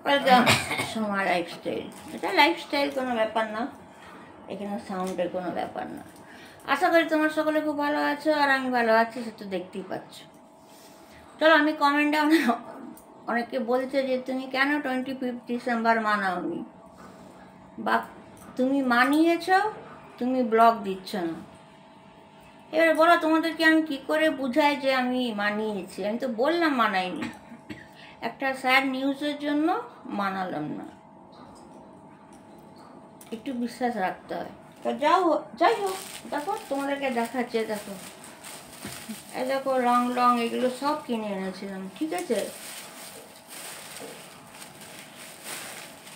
Welcome Soma lifestyle. এটা lifestyle কোনো ব্যাপার না, এখানে সাউন্ডের কোনো ব্যাপার না। আশা করি তোমার সকলে খুব ভালো আছো, আর আমি ভালো আছি, সে তো দেখতেই পাচ্ছ। চলো, আমি কমেন্টে অনেকে বলছে যে তুমি কেন 25 ডিসেম্বর মানাওনি, বা তুমি মানিয়েছ, তুমি ব্লগ দিচ্ছ না। এবারে বলো, তোমাদেরকে আমি কি করে বুঝাই যে আমি মানিয়েছি? আমি তো বললাম মানাইনি, একটা স্যাড নিউজের জন্য মানালাম না। একটু বিশ্বাস রাখতে হয়। তো যাই হোক, দেখো তোমাদেরকে দেখাচ্ছে, দেখো এই দেখো লং লং এগুলো সব কিনে এনেছিলাম, ঠিক আছে?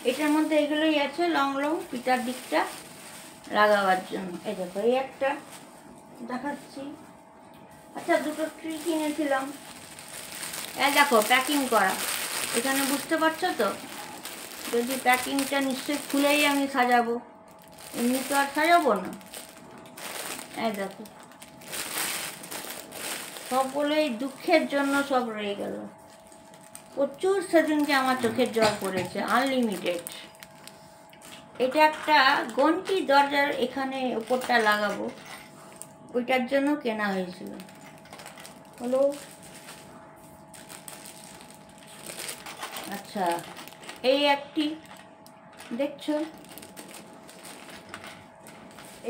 এটার মধ্যে এগুলোই আছে, লং লং পিটার দিকটা লাগাবার জন্য। এই দেখো এই একটা দেখাচ্ছি। আচ্ছা, দুটো ট্রি কিনেছিলাম, এই দেখো প্যাকিং করা। এখানে বুঝতে পারছো তো, যদি প্যাকিংটা নিশ্চয়ই খুলেই আমি সাজাবো, এমনি তো আর সাজাবো না। এই দেখো সবগুলোই দুঃখের জন্য সব রয়ে গেল। প্রচুর সেদিনকে আমার চোখের জল পড়েছে, আনলিমিটেড। এটা একটা ঘন্টি দরজার এখানে উপরটা লাগাবো, ওইটার জন্য কেনা হয়েছিল। হলো আচ্ছা, এই একটি দেখছো।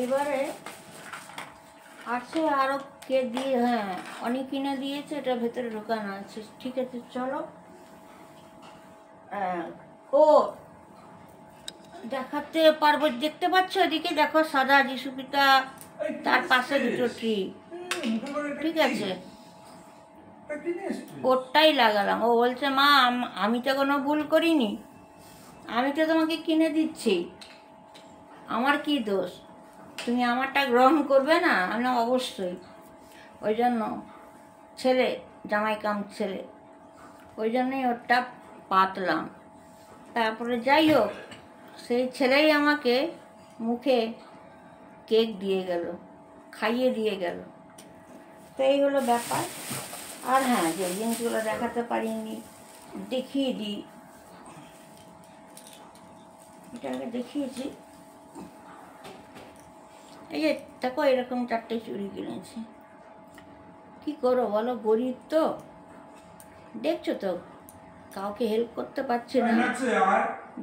এবারে আছে আরও কে দিয়ে, হ্যাঁ অনেক কিনে দিয়েছে, এটা ভেতরে ঢোকানো আছে, ঠিক আছে চলো। ও দেখাতে পারবো, দেখতে পাচ্ছ এদিকে দেখো সাদা যিশু পিতা, তার পাশে দুটো ট্রি, ঠিক আছে? ওরটাই লাগালাম। ও বলছে মা আমি তো কোনো ভুল করিনি, আমি তো তোমাকে কিনে দিচ্ছি, আমার কি দোষ, তুমি আমারটা গ্রহণ করবে না? আমি অবশ্যই। ওই জন্য ছেলে, জামাই কাম ছেলে, ওই জন্যই ওরটা পাতলাম। তারপরে যাই হোক, সেই ছেলেই আমাকে মুখে কেক দিয়ে গেল, খাইয়ে দিয়ে গেল। তো এই হলো ব্যাপার। আর হ্যাঁ, যে জিনিসগুলো দেখাতে পারিনি দেখিয়ে দিই। এটা আগে দেখিয়েছি। এই যে দেখো, এরকম 4টে চুড়ি কিনেছি। কি করো বলো, গরিব তো, দেখছো তো কাউকে হেল্প করতে পারছি না,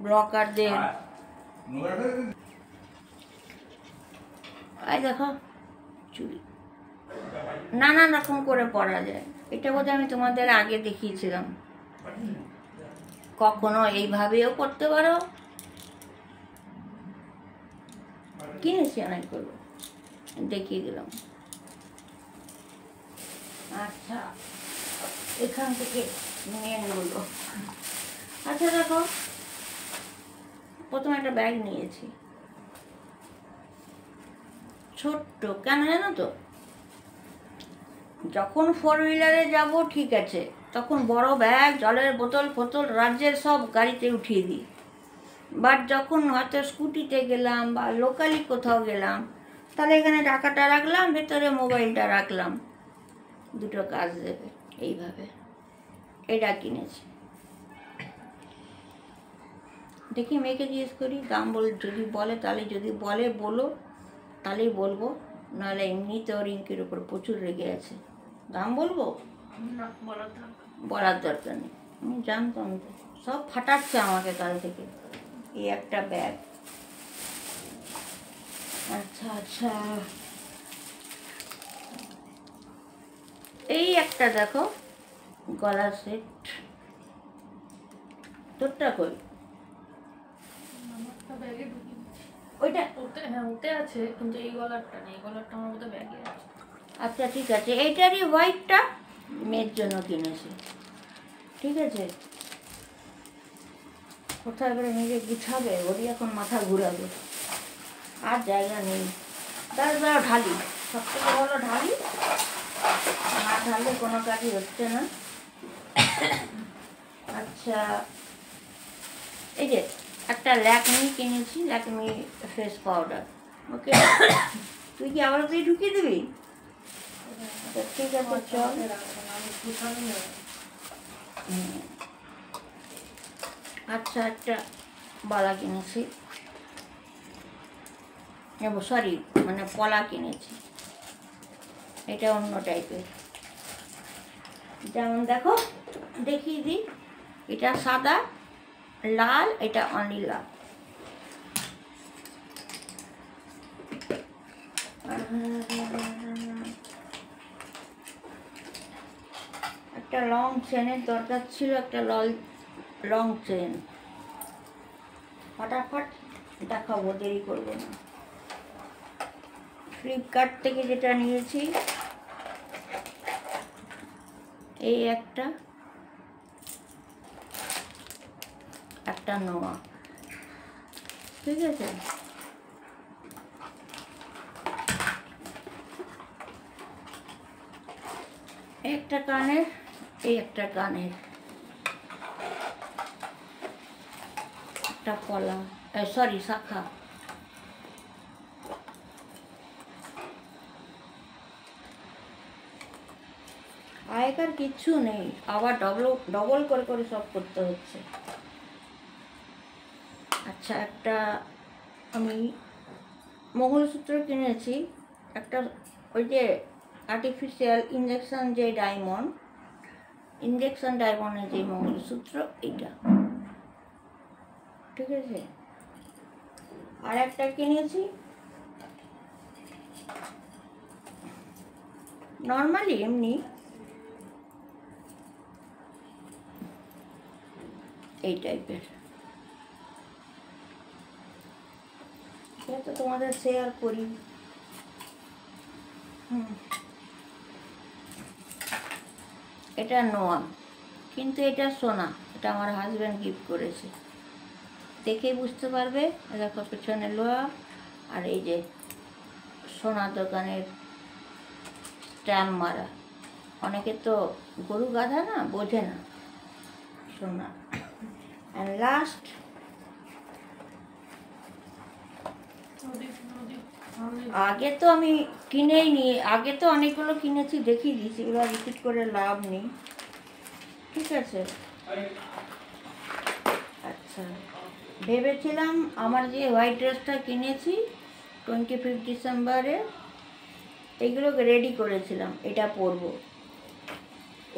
ব্লকারদের। এই দেখো চুড়ি নানান রকম করে পরা যায়। এটা বোধহয় আমি তোমাদের আগে দেখিয়েছিলাম। কখনো এইভাবেও করতে পারো, কিনেছি অনেকগুলো, দেখিয়ে দিলাম। আচ্ছা, এখান থেকে নিয়ে নেবো। আচ্ছা দেখো, প্রথমে একটা ব্যাগ নিয়েছি, ছোট্ট, কেন জানো তো? যখন 4 হুইলারে যাবো ঠিক আছে, তখন বড় ব্যাগ, জলের বোতল ফোতল রাজ্যের সব গাড়িতে উঠিয়ে দিই। বাট যখন হয়তো স্কুটিতে গেলাম বা লোকালি কোথাও গেলাম, তাহলে এখানে টাকাটা রাখলাম, ভেতরে মোবাইলটা রাখলাম, দুটো কাজ দেবে। এইভাবে এটা কিনেছি। দেখি মেয়েকে জিজ্ঞেস করি, দাম যদি বলে তাহলে, যদি বলো তাহলেই বলবো, নাহলে এমনিতেও রিঙ্কির উপর প্রচুর রেগে আছে। দাম বলবো না, বলার দরকার নেই, আমি জানতাম তো। সব ফাটাচ্ছে আমাকে কাল থেকে। এই একটা ব্যাগ। আচ্ছা আচ্ছা, এই একটা দেখো গলার সেট। তোরটা কই? ওইটা ওতে আছে, কিন্তু এই গলারটা নেই, এই গলারটা আমার মধ্যে ব্যাগে আছে। আচ্ছা ঠিক আছে, এইটারই হোয়াইটটা মেয়ের জন্য কিনেছি, ঠিক আছে? কোথায় করে নিজে গুছাবে, ওরই এখন মাথা ঘুরাবে, আর জায়গা নেই। দাঁড়াও ঢালি, সব থেকে ভালো ঢালি, না ঢাললে কোনো কাজই হচ্ছে না। আচ্ছা, এই যে একটা ল্যাকমি কিনেছি, ল্যাকমি ফেস পাউডার। ওকে, তুই কি আবার তুই ঢুকিয়ে দিবি? ঠিক আছে চল। আচ্ছা একটা বালা কিনেছি, সরি মানে পলা কিনেছি, এটা অন্য টাইপের। যেমন দেখো দেখিয়ে দিই, এটা সাদা লাল, এটা অনলি লাল। একটা লং চেনের দরকার ছিল, একটা লং চেন, ফটাফট দেখাবো, দেরি করবো না। ফ্লিপকার্ট থেকে যেটা নিয়েছি, এই একটা নোয়া, ঠিক আছে। একটা কানের, এই একটা কানের, একটা পলা, সরি শাখা। আগেকার কিচ্ছু নেই, আবার ডবল করে করে সব করতে হচ্ছে। আচ্ছা একটা আমি মঙ্গলসূত্র কিনেছি, একটা ওই যে আর্টিফিশিয়াল ইঞ্জেকশন যে ডায়মন্ডের যে মঙ্গলসূত্র, এইটা, ঠিক আছে। আর একটা কিনেছি নর্মালি এমনি, এই টাইপের। এটা তো তোমাদের শেয়ার করি। এটা নোয়া, কিন্তু এটা সোনা, এটা আমার হাজব্যান্ড গিফট করেছে, দেখেই বুঝতে পারবে। দেখো পেছনে লোহা, আর এই যে সোনার দোকানের স্ট্যাম্প মারা। অনেকে তো গরু গাধা না, বোঝে না সোনা। আর লাস্ট আগে তো আমি কিনেই নি, আগে তো অনেকগুলো কিনেছি, দেখিয়ে দিয়েছি, এগুলো রিপিট করে লাভ নেই, ঠিক আছে। আচ্ছা ভেবেছিলাম আমার যে হোয়াইট ড্রেসটা কিনেছি 25 ডিসেম্বরে, এইগুলোকে রেডি করেছিলাম, এটা পরবো,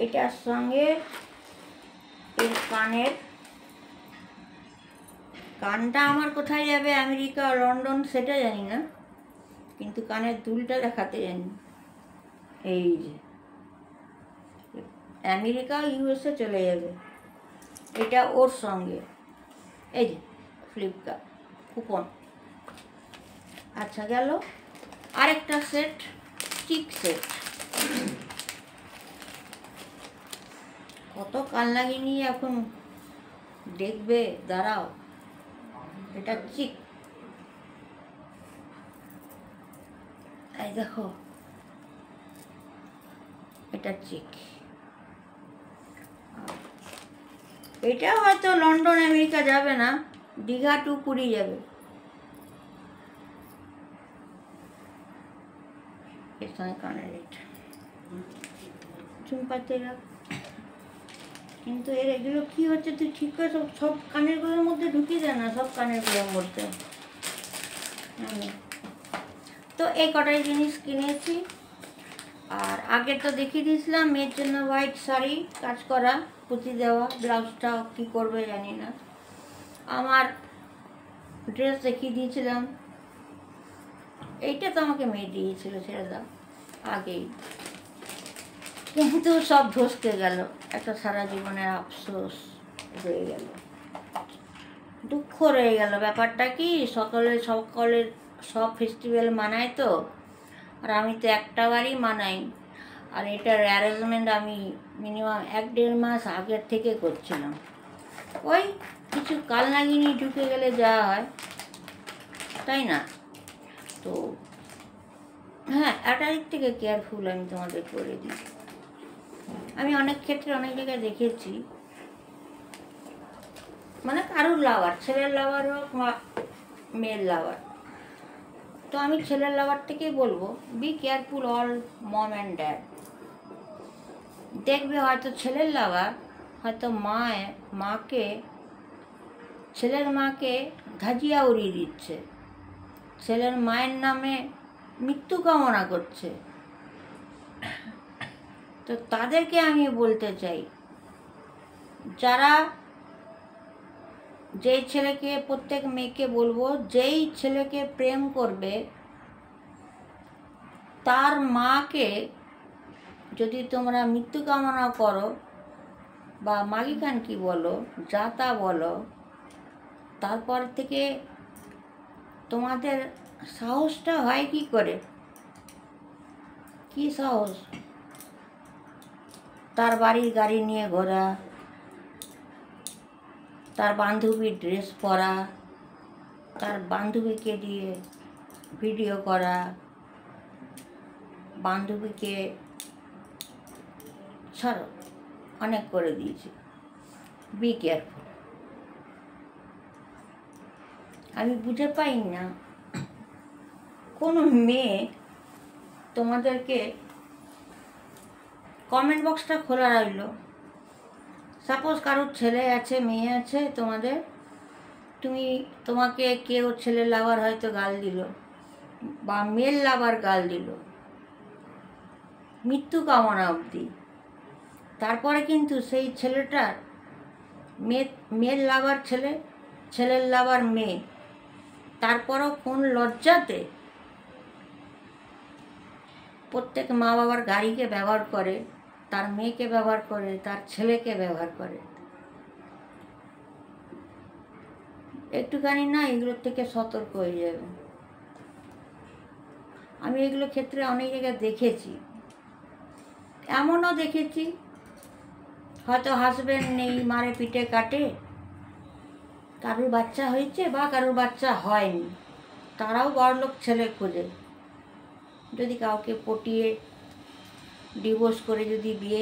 এটার সঙ্গে এই কানটা আমার কোথায় যাবে, আমেরিকা লন্ডন সেটা জানি না, কিন্তু কানের দুলটা দেখাতে জানি। এই যে আমেরিকা ইউএসএ চলে যাবে, এটা ওর সঙ্গে, এই যে ফ্লিপকার্ট কুপন। আচ্ছা গেল আরেকটা সেট, চিক সেট। কত কান লাগিয়ে নিয়ে এখন দেখবে, দাঁড়াও, এটা চিক, এই দেখো এটা চিক। এটা হয়তো লন্ডন আমেরিকা যাবে না, দীঘা টু পুরী যাবে। এর সঙ্গে কানের এটা চুমপাতে রাখ, কিন্তু এগুলো কি হচ্ছে, তুই ঠিক করে সব কানেরগুলোর মধ্যে ঢুকিয়ে দেয় না, সব কানেরগুলোর মধ্যে। তো এই কটাই জিনিস কিনেছি। আর আগে তো দেখিয়ে দিয়েছিলাম মেয়ের জন্য হোয়াইট শাড়ি কাজ করা, পুঁতি দেওয়া, ব্লাউজটা কী করবে জানি না। আমার ড্রেস দেখিয়ে দিয়েছিলাম, এইটা তো আমাকে মেয়ে দিয়েছিল, ছেড়ে দাও আগেই, কিন্তু সব ধসকে গেল, একটা সারা জীবনের আফসোস রয়ে গেল, দুঃখ রয়ে গেল। ব্যাপারটা কি, সকলের সব ফেস্টিভ্যাল মানায় তো, আর আমি তো একটা বারই মানাই। আর এটার অ্যারেঞ্জমেন্ট আমি মিনিমাম 1-1.5 মাস আগের থেকে করছিলাম। ওই কিছু কাল নাগিনি ঢুকে গেলে যা হয়, তাই না? তো হ্যাঁ, একটা দিক থেকে কেয়ারফুল আমি তোমাদের করে দিই। আমি অনেক ক্ষেত্রে অনেক জায়গায় দেখেছি, মানে কারুর লাভার, ছেলের লাভার হোক বা মেয়ের লাভার, তো আমি ছেলের লাভার থেকেই বলবো, be careful all mom and dad. দেখবে হয়তো ছেলের লাভার হয়তো মাকে ছেলের মাকে ধাজিয়া উড়িয়ে দিচ্ছে, ছেলের মায়ের নামে মৃত্যু কামনা করছে। তো তাদেরকে আমি বলতে চাই, যারা যেই ছেলেকে, প্রত্যেক মেয়েকে বলবো, যেই ছেলেকে প্রেম করবে তার মাকে যদি তোমরা মৃত্যু কামনা করো বা মাগিখান কি বলো, যা তা বলো, তারপর থেকে তোমাদের সাহসটা হয় কি করে? কি সাহস? তার বাড়ির গাড়ি নিয়ে ঘোরা, তার বান্ধবীর ড্রেস পরা, তার বান্ধবীকে দিয়ে ভিডিও করা, বান্ধবীকে ছাড়ো, অনেক করে দিয়েছি। Be careful. আমি বুঝে পাই না কোনো মেয়ে তোমাদেরকে, কমেন্ট বক্সটা খোলা রইল, সাপোজ কারোর ছেলে আছে, মেয়ে আছে তোমাদের, তোমাকে কেউ ছেলে লাভার হয়তো গাল দিল বা মেল লাভার গাল দিল, মৃত্যু কামনা অবধি। তারপরে কিন্তু সেই ছেলেটার মেল লাভার ছেলে, ছেলের লাভার মেয়ে, তারপরও কোন লজ্জাতে প্রত্যেক মা বাবার গাড়িকে ব্যবহার করে, তার মেয়েকে ব্যবহার করে, তার ছেলেকে ব্যবহার করে। একটুখানি না এগুলোর থেকে সতর্ক হয়ে যাবে। আমি এগুলো ক্ষেত্রে অনেক জায়গায় দেখেছি, এমনও দেখেছি হয়তো হাজব্যান্ড নেই, মারে পিঠে কাটে, কারুর বাচ্চা হয়েছে বা কারুর বাচ্চা হয়নি, তারাও বড়লোক ছেলে খোঁজে। যদি কাউকে পটিয়ে ডিভোর্স করে যদি বিয়ে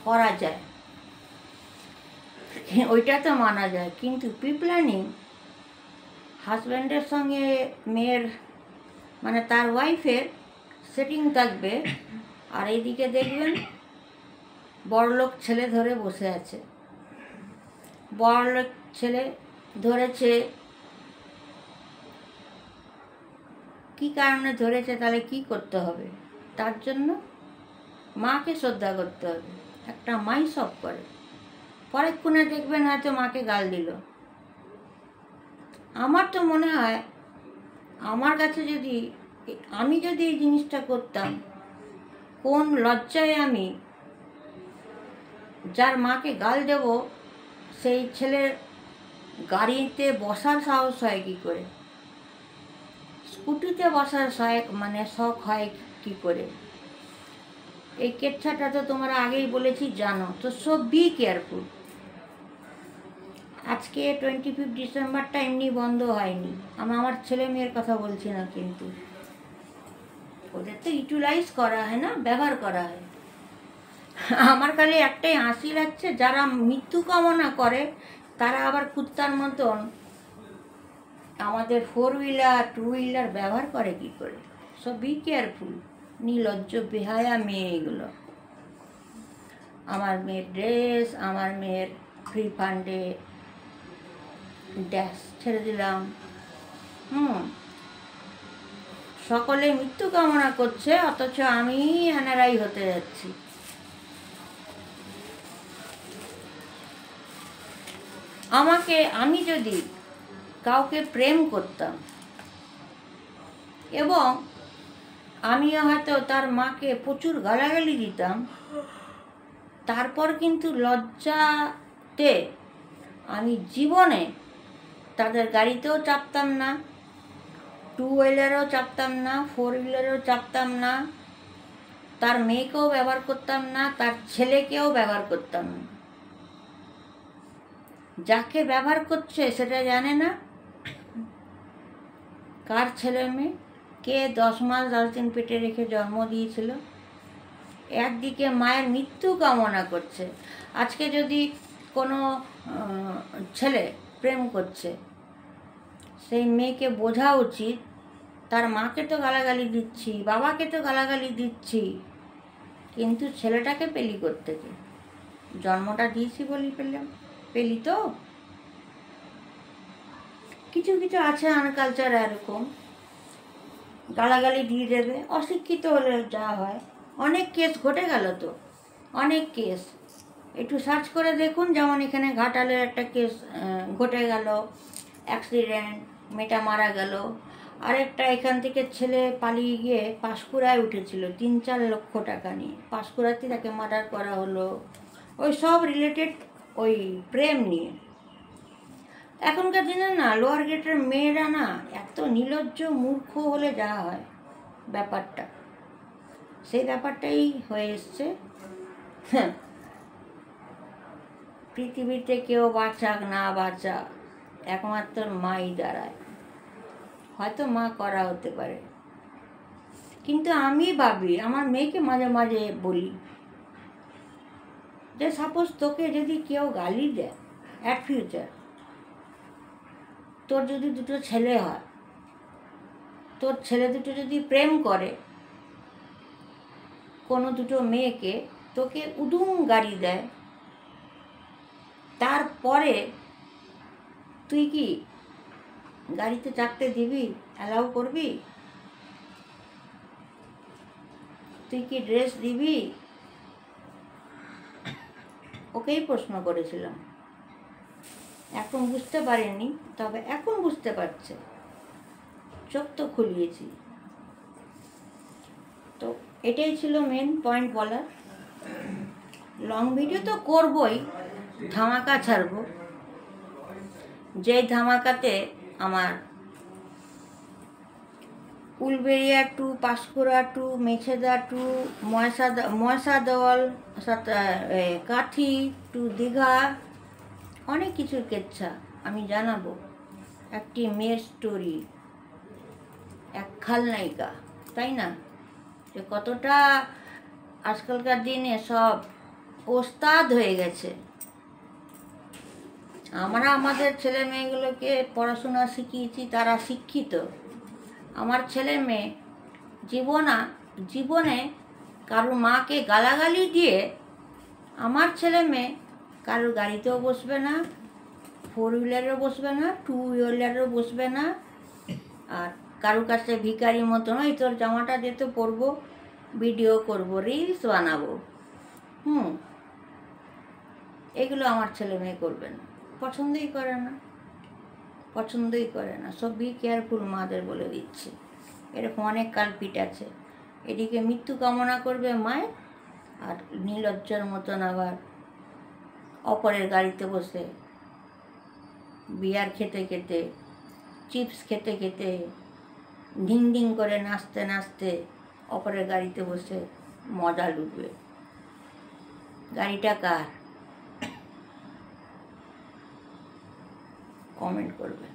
করা যায়, ওইটা তো মানা যায়, কিন্তু প্রিপ্ল্যানিং হাজব্যান্ডের সঙ্গে মেয়ের মানে তার ওয়াইফের সেটিং থাকবে, আর এইদিকে দেখবেন বড়লোক ছেলে ধরে বসে আছে। বড়লোক ছেলে ধরেছে, কি কারণে ধরেছে, তাহলে কি করতে হবে? তার জন্য মাকে শ্রদ্ধা করতে হবে। একটা মাই সব করে, পরেক্ষণে দেখবেন হয়তো মাকে গাল দিল। আমার তো মনে হয়, আমার কাছে আমি যদি এই জিনিসটা করতাম, কোন লজ্জায় আমি যার মাকে গাল দেব সেই ছেলের গাড়িতে বসার সাহস হয় কি করে, স্কুটিতে বসার শখ হয় কি করে? এই কেচ্ছাটা তো তোমরা আগেই বলেছি জানো। তো সব বি কেয়ারফুল। আজকে 25 ডিসেম্বরটা এমনি বন্ধ হয়নি। আমি আমার ছেলে মেয়ের কথা বলছি না, কিন্তু ওদের তো ইউটিলাইজ করা হয় না, ব্যবহার করা হয়। আমার খালি একটাই হাসি লাগছে, যারা মৃত্যু কামনা করে তারা আবার কুত্তার মতন আমাদের 4 হুইলার 2 হুইলার ব্যবহার করে কি করে? So be careful. নির্লজ্জ বেহায়া মেয়ে এগুলো। আমার মেয়ের ড্রেস, আমার মেয়ের ফ্রি ফান্ডে ড্যাশ ছেড়ে দিলাম। সকলে মৃত্যু কামনা করছে, অথচ আমি এনারাই হতে যাচ্ছি। আমি যদি কাউকে প্রেম করতাম এবং আমি হয়তো তার মাকে প্রচুর গালাগালি দিতাম, তারপর কিন্তু লজ্জাতে আমি জীবনে তাদের গাড়িতেও চাপতাম না, 2 হুইলারেও চাপতাম না, 4 হুইলারেও চাপতাম না, তার মেয়েকেও ব্যবহার করতাম না, তার ছেলেকেও ব্যবহার করতাম না। যাকে ব্যবহার করছে সেটা জানে না কার ছেলে মেয়ে, কে 10 মাস 10 দিন পেটে রেখে জন্ম দিয়েছিল। একদিকে মায়ের মৃত্যু কামনা করছে। আজকে যদি কোনো ছেলে প্রেম করছে, সেই মেয়েকে বোঝা উচিত তার মাকে তো গালাগালি দিচ্ছি, বাবাকে তো গালাগালি দিচ্ছি, কিন্তু ছেলেটাকে পেলি করতে, জন্মটা দিয়েছি বলি পেলি তো। কিছু কিছু আছে আনকালচার এরকম, গালাগালি দিয়ে দেবে, অশিক্ষিত হলে যা হয়। অনেক কেস ঘটে গেল তো, অনেক কেস, একটু সার্চ করে দেখুন। যেমন এখানে ঘাটালের একটা কেস ঘটে গেল, অ্যাক্সিডেন্ট, মেয়েটা মারা গেল। আরেকটা এখান থেকে ছেলে পালিয়ে গিয়ে পাঁশকুড়ায় উঠেছিল 3-4 লক্ষ টাকা নিয়ে, পাঁশকুড়াতে তাকে মার্ডার করা হলো। ওই সব রিলেটেড ওই প্রেম নিয়ে। এখনকার দিনে না লোয়ার গেটের মেয়েরা না এত নির্লজ্জ মূর্খ হলে যা হয় ব্যাপারটা, সেই ব্যাপারটাই হয়ে এসছে। হ্যাঁ, পৃথিবীতে কেউ বাঁচাক না বাঁচাক, একমাত্র মাই দাঁড়ায়। হয়তো মা করা হতে পারে, কিন্তু আমি ভাবি, আমার মেয়েকে মাঝে মাঝে বলি যে সাপোজ তোকে যদি কেউ গালি দেয় অ্যাট ফিউচার, তোর যদি দুটো ছেলে হয়, তোর ছেলে দুটো যদি প্রেম করে কোনো দুটো মেয়েকে, তোকে উদুম গাড়ি দেয়, তারপরে তুই কি গাড়িতে চাপতে দিবি? অ্যালাউ করবি? তুই কি ড্রেস দিবি? ওকেই প্রশ্ন করেছিলাম। এখন বুঝতে পারেনি, তবে এখন বুঝতে পারছে, চোখ তো খুলিয়েছি। তো এটাই ছিল মেন পয়েন্ট বলার। লং ভিডিও তো করবই, ধামাকা ছাড়বো, যেই ধামাকাতে আমার Uluberia to, Panskura to, Mechada to, Mahishadal, Kanthi to Digha, অনেক কিছুর কেচ্ছা আমি জানাবো। একটি মেয়ের স্টোরি, এক খালনায়িকা, তাই না, যে কতটা আজকালকার দিনে সব ওস্তাদ হয়ে গেছে। আমরা আমাদের ছেলে মেয়েগুলোকে পড়াশোনা শিখিয়েছি, তারা শিক্ষিত। আমার ছেলে মেয়ে জীবনে কারোর মাকে গালাগালি দিয়ে আমার ছেলে মেয়ে কারোর গাড়িতেও বসবে না, 4 হুইলারেও বসবে না, 2 হুইলারেও বসবে না, আর কারোর কাছে ভিখারি মতো নয় তোর জামাটা যেতে পরবো, ভিডিও করব, রিলস বানাবো। এগুলো আমার ছেলে মেয়ে করবে না, পছন্দই করে না। সব বি কেয়ারফুল মাদের বলে দিচ্ছে। এরকম অনেক কালপিট আছে, এদিকে মৃত্যু কামনা করবে মায়ের, আর নির্লজ্জার মতন আবার অপরের গাড়িতে বসে বিয়ার খেতে খেতে, চিপস খেতে খেতে, ঢিং ঢিং করে নাচতে নাচতে অপরের গাড়িতে বসে মজা লুটবে। গাড়িটা কার? কমেন্ট করবে।